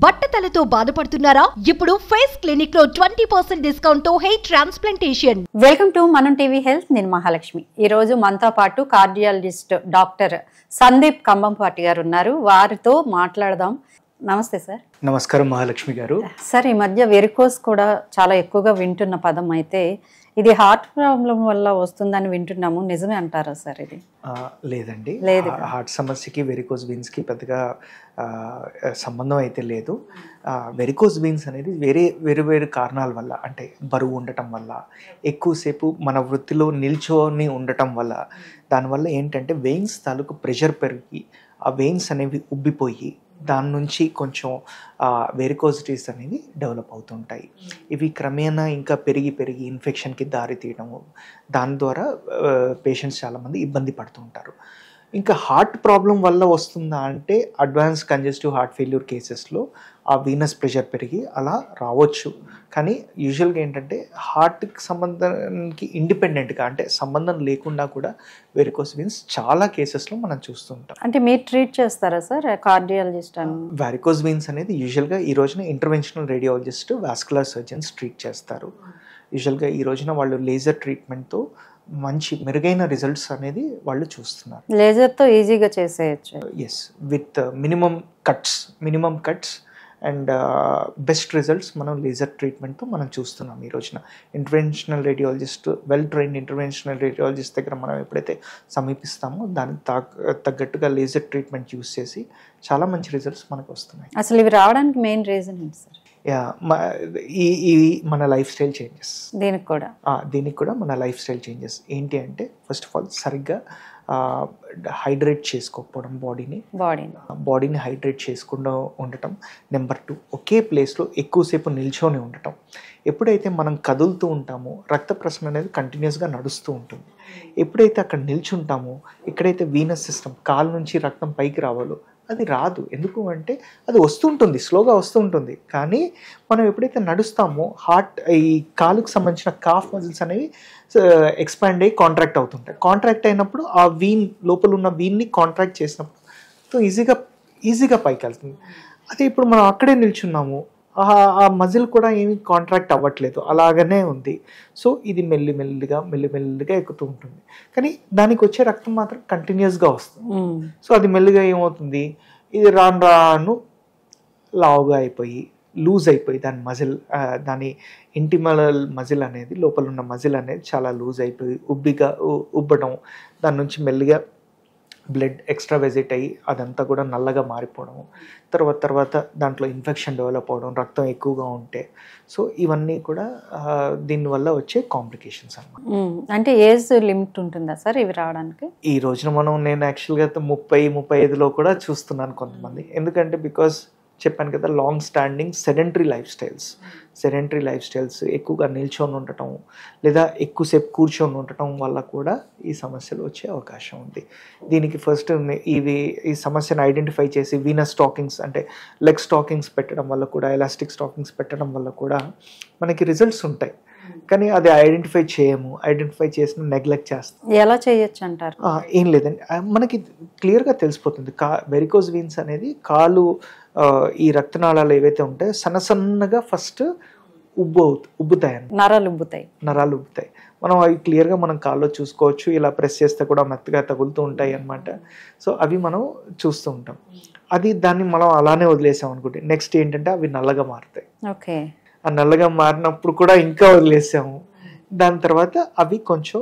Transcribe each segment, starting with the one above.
బట్టతలతో బాధపడుతున్నారా? ఇప్పుడు face clinic లో 20% డిస్కౌంట్ తో హెయిర్ ట్రాన్స్ప్లాంటేషన్. వెల్కమ్ టు మనం టీవీ హెల్త్. నేను మహాలక్ష్మి. ఈ రోజు మనతో పాటు కార్డియాలజిస్ట్ డాక్టర్ సందీప్ కంబంపాటి గారు ఉన్నారు. వారితో మాట్లాడదాం. నమస్తే సార్. నమస్కారం మహాలక్ష్మి గారు. సార్, ఈ మధ్య వెరికోస్ కూడా చాలా ఎక్కువగా వింటున్న పదం. అయితే ఇది హార్ట్ ప్రాబ్లం వల్ల వస్తుందని వింటున్నాము. నిజమే అంటారా సార్? ఇది లేదండి, లేదు. హార్ట్ సమస్యకి వెరికోస్ వీన్స్కి పెద్దగా సంబంధం అయితే లేదు. వెరికోస్ వీన్స్ అనేది వేరు కారణాల వల్ల, అంటే బరువు ఉండటం వల్ల, ఎక్కువసేపు మన వృత్తిలో నిల్చొని ఉండటం వల్ల, దానివల్ల ఏంటంటే వెయిన్స్ తాలూకు ప్రెషర్ పెరిగి ఆ వెయిన్స్ అనేవి ఉబ్బిపోయి దాని నుంచి కొంచెం వెరికోసిటీస్ అనేవి డెవలప్ అవుతుంటాయి. ఇవి క్రమేణా ఇంకా పెరిగి ఇన్ఫెక్షన్కి దారి తీయడము, దాని ద్వారా పేషెంట్స్ చాలామంది ఇబ్బంది పడుతుంటారు. ఇంకా హార్ట్ ప్రాబ్లం వల్ల వస్తుందా అంటే అడ్వాన్స్ కంజెస్టివ్ హార్ట్ ఫెయిల్యూర్ కేసెస్లో ఆ వీనస్ ప్రెషర్ పెరిగి అలా రావచ్చు. కానీ యూజువల్గా ఏంటంటే హార్ట్కి సంబంధానికి ఇండిపెండెంట్గా, అంటే సంబంధం లేకుండా కూడా వెరికోస్ వీన్స్ చాలా కేసెస్లో మనం చూస్తుంటాం. అంటే మీరు ట్రీట్ చేస్తారా సార్, కార్డియాలజిస్ట్ అని? వెరికోస్ వీన్స్ అనేది యూజువల్గా ఈ రోజున interventional radiologist, vascular surgeons treat చేస్తారు. యూజువల్గా ఈ రోజున వాళ్ళు లేజర్ ట్రీట్మెంట్తో మంచి మెరుగైన రిజల్ట్స్ అనేది వాళ్ళు చూస్తున్నారు. లేజర్తో ఈజీగా చేసేయచ్చు. Yes, with minimum cuts and best results మనం లేజర్ ట్రీట్మెంట్తో మనం చూస్తున్నాం ఈ రోజున. Interventional radiologist, well trained interventional radiologist దగ్గర మనం ఎప్పుడైతే సమీపిస్తామో దానికి తగ్గట్టుగా లేజర్ ట్రీట్మెంట్ యూస్ చేసి చాలా మంచి రిజల్ట్స్ మనకు వస్తున్నాయి. అసలు ఇవి రావడానికి మెయిన్ రీజన్ ఏంటి సార్? ఈ మన లైఫ్ స్టైల్ చేంజెస్. దీనికి కూడా మన లైఫ్ స్టైల్ చేంజెస్ ఏంటి అంటే, ఫస్ట్ ఆఫ్ ఆల్ సరిగ్గా హైడ్రేట్ చేసుకోకపోవడం, బాడీని హైడ్రేట్ చేసుకుండా ఉండటం. నెంబర్ 2, ఒకే ప్లేస్లో ఎక్కువసేపు నిల్చొని ఉండటం. ఎప్పుడైతే మనం కదులుతూ ఉంటామో రక్త ప్రసరణ అనేది కంటిన్యూస్గా నడుస్తూ ఉంటుంది. ఎప్పుడైతే అక్కడ నిల్చుంటామో, ఎక్కడైతే వీనస్ సిస్టమ్, కాలు నుంచి రక్తం పైకి రావాలో అది రాదు. ఎందుకు అంటే అది వస్తుంటుంది, స్లోగా వస్తుంటుంది. కానీ మనం ఎప్పుడైతే నడుస్తామో ఈ కాలుకు సంబంధించిన కాఫ్ మజిల్స్ అనేవి ఎక్స్పాండ్ అయ్యి కాంట్రాక్ట్ అవుతుంటాయి. కాంట్రాక్ట్ అయినప్పుడు ఆ వీన్ లోపల ఉన్న వీన్ని కాంట్రాక్ట్ చేసినప్పుడు ఈజీగా పైకి వెళ్తుంది. అదే ఇప్పుడు మనం అక్కడే నిల్చున్నాము, ఆ మజిల్ కూడా ఏమి కాంట్రాక్ట్ అవ్వట్లేదు, అలాగనే ఉంది. సో ఇది మెల్లిమెల్లిగా ఎక్కుతూ ఉంటుంది. కానీ దానికి వచ్చే రక్తం మాత్రం కంటిన్యూస్గా వస్తుంది. సో అది మెల్లిగా ఏమవుతుంది, ఇది రాను లావుగా అయిపోయి లూజ్ అయిపోయి దాని ఇంటిమల్ మజిల్ అనేది, లోపల ఉన్న మజిల్ అనేది చాలా లూజ్ అయిపోయి ఉబ్బడం, దాని నుంచి మెల్లిగా బ్లడ్ ఎక్స్ట్రా వెజిట్ అయ్యి అదంతా కూడా నల్లగా మారిపోవడం, తర్వాత దాంట్లో ఇన్ఫెక్షన్ డెవలప్ అవడం, రక్తం ఎక్కువగా ఉంటే. సో ఇవన్నీ కూడా దీనివల్ల వచ్చే కాంప్లికేషన్స్ అన్నమాట. అంటే ఏజ్ లిమిట్ ఉంటుందా సార్ ఇవి రావడానికి? ఈ రోజున నేను యాక్చువల్గా 30-35లో కూడా చూస్తున్నాను కొంతమంది. ఎందుకంటే బికాస్ చెప్పాను కదా, long standing sedentary life styles, ఎక్కువగా నిల్చొని ఉండటం లేదా ఎక్కువసేపు కూర్చొని ఉండటం వల్ల కూడా ఈ సమస్యలు వచ్చే అవకాశం ఉంది. దీనికి ఫస్ట్ ఈ సమస్యను ఐడెంటిఫై చేసి వీనస్ స్టాకింగ్స్, అంటే లెగ్ స్టాకింగ్స్ పెట్టడం వల్ల కూడా, ఎలాస్టిక్ స్టాకింగ్స్ పెట్టడం వల్ల కూడా మనకి రిజల్ట్స్ ఉంటాయి. కానీ అది ఐడెంటిఫై చేసిన నెగ్లెక్ట్ చేస్తాం. ఎలా చేయొచ్చు అంటారు? ఏం లేదండి, మనకి క్లియర్గా తెలిసిపోతుంది. వెరికోస్ వీన్స్ అనేది కాలు ఈ రక్తనాళాలు ఏవైతే ఉంటాయో సన్నగా ఫస్ట్ ఉబ్బుతాయి, నరాలు ఉబ్బుతాయి. మనం అవి క్లియర్గా మనం కాల్లో చూసుకోవచ్చు. ఇలా ప్రెస్ చేస్తే కూడా మెత్తగా తగులుతూ ఉంటాయి అన్నమాట. సో అవి మనం చూస్తూ ఉంటాం. దాన్ని మనం అలానే వదిలేసాం అనుకుంటే నెక్స్ట్ ఏంటంటే అవి నల్లగా మారుతాయి. ఓకే. ఆ నల్లగా మారినప్పుడు కూడా ఇంకా వదిలేసాము. దాని తర్వాత అవి కొంచెం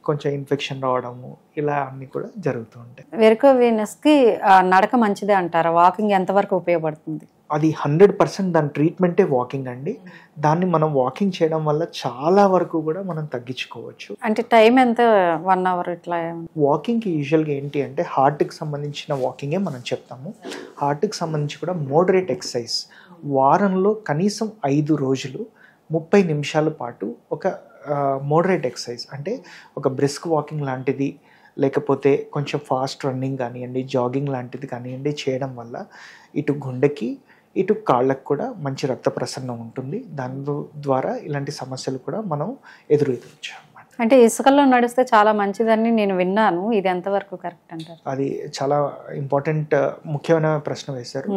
కొంచెం ఇన్ఫెక్షన్ రావడము, ఇలా అన్ని కూడా జరుగుతూ ఉంటాయి. వెరికోస్ వీనస్ కి నడక మంచిదే అంటారా? వాకింగ్ ఎంతవరకు ఉపయోగపడుతుంది? అది 100% దాని ట్రీట్మెంటే వాకింగ్ అండి. దాన్ని మనం వాకింగ్ చేయడం వల్ల చాలా వరకు కూడా మనం తగ్గించుకోవచ్చు. అంటే టైం ఎంత? 1 hour ఇట్లా? వాకింగ్కి యూజువల్గా ఏంటి అంటే హార్ట్కి సంబంధించిన వాకింగే మనం చెప్తాము. హార్ట్కి సంబంధించి కూడా మోడరేట్ ఎక్సర్సైజ్, వారంలో కనీసం 5 రోజులు 30 నిమిషాల పాటు ఒక మోడరేట్ ఎక్సర్సైజ్, అంటే ఒక బ్రిస్క్ వాకింగ్ లాంటిది, లేకపోతే కొంచెం ఫాస్ట్ రన్నింగ్ కానివ్వండి, జాగింగ్ లాంటిది కానివ్వండి చేయడం వల్ల ఇటు గుండెకి ఇటు కాళ్ళకు కూడా మంచి రక్త ప్రసరణ ఉంటుంది. దాని ద్వారా ఇలాంటి సమస్యలు కూడా మనం ఎదుర్కోవచ్చు అన్నమాట. అంటే ఇసుకల్లో నడిస్తే చాలా మంచిదని నేను విన్నాను, ఇది ఎంతవరకు కరెక్ట్ అంటారు? అది చాలా ఇంపార్టెంట్ ముఖ్యమైన ప్రశ్న వేశారు.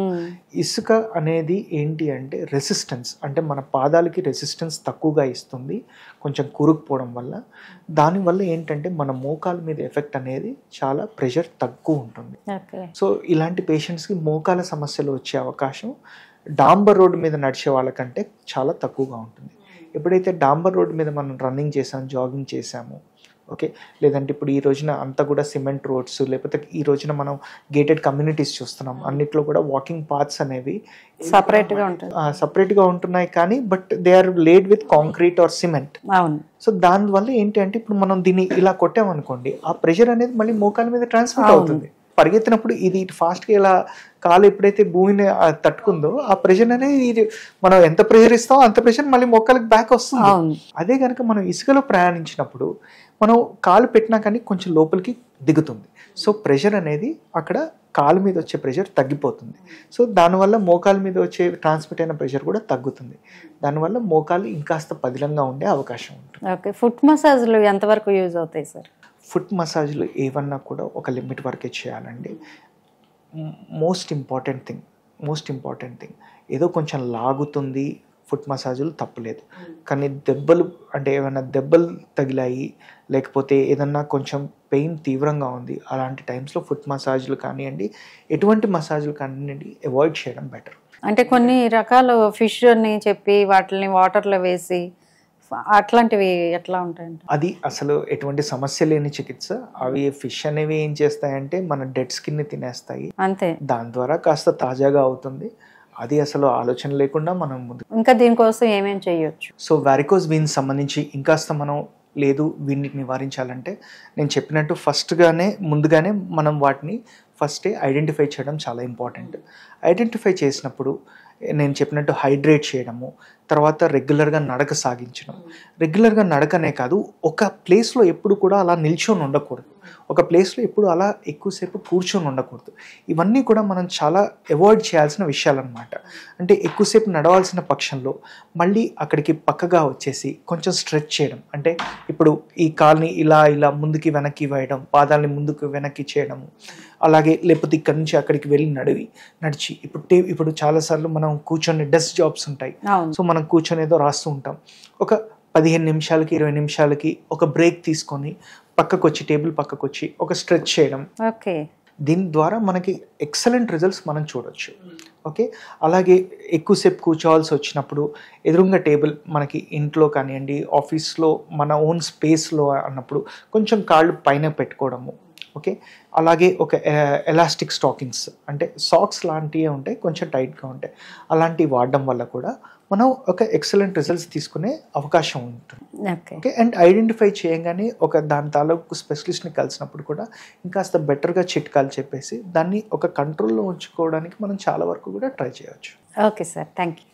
ఇసుక అనేది ఏంటి అంటే రెసిస్టెన్స్, అంటే మన పాదాలకి రెసిస్టెన్స్ తక్కువగా ఇస్తుంది కొంచెం కూరుకుపోవడం వల్ల. దానివల్ల ఏంటంటే మన మోకాల మీద ఎఫెక్ట్ అనేది చాలా ప్రెషర్ తక్కువ ఉంటుంది. సో ఇలాంటి పేషెంట్స్కి మోకాల సమస్యలు వచ్చే అవకాశం డాంబర్ రోడ్డు మీద నడిచే వాళ్ళకంటే చాలా తక్కువగా ఉంటుంది. ఎప్పుడైతే డాంబర్ రోడ్డు మీద మనం రన్నింగ్ చేసాం, జాగింగ్ చేసాము, ఓకే, లేదంటే ఇప్పుడు ఈ రోజున అంతా కూడా సిమెంట్ రోడ్స్, లేకపోతే ఈ రోజున మనం గేటెడ్ కమ్యూనిటీస్ చూస్తున్నాం, అన్నిట్లో కూడా వాకింగ్ పాత్స్ అనేవి సపరేట్గా ఉంటున్నాయి, కానీ but they are laid with concrete or cement. So దానివల్ల ఏంటి అంటే ఇప్పుడు మనం దీన్ని ఇలా కొట్టామనుకోండి, ఆ ప్రెషర్ అనేది మళ్ళీ మోకాల మీద ట్రాన్స్ఫర్ అవుతుంది. పరిగెత్తినప్పుడు ఇది ఫాస్ట్గా ఇలా కాలు ఎప్పుడైతే భూమిని తట్టుకుందో ఆ ప్రెషర్ అనేది మనం ఎంత ప్రెషర్ ఇస్తామో అంత ప్రెషర్ మళ్ళీ మొక్కలకి బ్యాక్ వస్తుంది. అదే కనుక మనం ఇసుకలో ప్రయాణించినప్పుడు మనం కాలు పెట్టినా కానీ కొంచెం లోపలికి దిగుతుంది. సో ప్రెషర్ అనేది అక్కడ కాలు మీద వచ్చే ప్రెషర్ తగ్గిపోతుంది. సో దానివల్ల మోకాల మీద వచ్చే ట్రాన్స్మిట్ అయిన ప్రెషర్ కూడా తగ్గుతుంది. దానివల్ల మోకాలు ఇంకాస్త పదిలంగా ఉండే అవకాశం ఉంటుంది. ఓకే, ఫుట్ మసాజ్లు ఎంతవరకు యూజ్ అవుతాయి సార్? ఫుట్ మసాజ్లు ఏవన్నా కూడా ఒక లిమిట్ వరకే చేయాలండి. మోస్ట్ ఇంపార్టెంట్ థింగ్ ఏదో కొంచెం లాగుతుంది ఫుట్ మసాజులు తప్పలేదు, కానీ దెబ్బలు అంటే ఏమైనా దెబ్బలు తగిలాయి, లేకపోతే ఏదన్నా కొంచెం పెయిన్ తీవ్రంగా ఉంది, అలాంటి టైమ్స్లో ఫుట్ మసాజ్లు కానివ్వండి, ఎటువంటి మసాజ్లు కానివ్వండి అవాయిడ్ చేయడం బెటర్. అంటే కొన్ని రకాల ఫిష్ అని చెప్పి వాటిని వాటర్లో వేసి అట్లాంటివి ఎట్లా ఉంటాయంట? అది అసలు ఎటువంటి సమస్య లేని చికిత్స. అవి ఫిష్ అనేవి ఏం చేస్తాయంటే మన డెడ్ స్కిన్ని తినేస్తాయి, అంతే. దాని ద్వారా కాస్త తాజాగా అవుతుంది. అది అసలు ఆలోచన లేకుండా మనం ముందు. ఇంకా దీనికోసం ఏమేమి చేయొచ్చు? సో వారికోస్ వీన్స్ సంబంధించి ఇంకాస్త మనం లేదు వీటిని నివారించాలంటే నేను చెప్పినట్టు ముందుగానే మనం వాటిని ఫస్టే ఐడెంటిఫై చేయడం చాలా ఇంపార్టెంట్. ఐడెంటిఫై చేసినప్పుడు నేను చెప్పినట్టు హైడ్రేట్ చేయడము, తర్వాత రెగ్యులర్గా నడక సాగించడం. రెగ్యులర్గా నడకనే కాదు, ఒక ప్లేస్లో ఎప్పుడు కూడా అలా నిల్చొని ఉండకూడదు, ఒక ప్లేస్లో ఎప్పుడు అలా ఎక్కువసేపు కూర్చొని ఉండకూడదు. ఇవన్నీ కూడా మనం చాలా అవాయిడ్ చేయాల్సిన విషయాలు అనమాట. అంటే ఎక్కువసేపు నడవాల్సిన పక్షంలో మళ్ళీ అక్కడికి పక్కగా వచ్చేసి కొంచెం స్ట్రెచ్ చేయడం, అంటే ఇప్పుడు ఈ కాల్ని ఇలా ముందుకి వెనక్కి వేయడం, పాదాలని ముందుకు వెనక్కి చేయడము, అలాగే లేకపోతే ఇక్కడ నుంచి అక్కడికి వెళ్ళి నడిచి ఇప్పుడు చాలాసార్లు మనం కూర్చొని డెస్క్ జాబ్స్ ఉంటాయి, సో మనం కూర్చొని ఏదో రాస్తూ ఉంటాం, ఒక 15 నిమిషాలకి 20 నిమిషాలకి ఒక బ్రేక్ తీసుకొని టేబుల్ పక్కకు వచ్చి ఒక స్ట్రెచ్ చేయడం. ఓకే, దీని ద్వారా మనకి ఎక్సలెంట్ రిజల్ట్స్ మనం చూడొచ్చు. ఓకే, అలాగే ఎక్కువసేపు కూర్చోవాల్సి వచ్చినప్పుడు ఎదురుగా టేబుల్ మనకి ఇంట్లో కానివ్వండి, ఆఫీస్లో మన ఓన్ స్పేస్లో అన్నప్పుడు కొంచెం కాళ్ళు పైన పెట్టుకోవడము. ఓకే, అలాగే ఒక ఎలాస్టిక్ స్టాకింగ్స్ అంటే సాక్స్ లాంటివి ఉంటాయి, కొంచెం టైట్గా ఉంటాయి, అలాంటివి వాడడం వల్ల కూడా మనం ఒక ఎక్సలెంట్ రిజల్ట్స్ తీసుకునే అవకాశం ఉంటుంది. ఓకే, అండ్ ఐడెంటిఫై చేయగానే దాని తాలూకు స్పెషలిస్ట్ని కలిసినప్పుడు కూడా ఇంకాస్త బెటర్గా చిట్కాలు చెప్పేసి దాన్ని ఒక కంట్రోల్లో ఉంచుకోవడానికి మనం చాలా వరకు కూడా ట్రై చేయవచ్చు. Okay sir, thank you.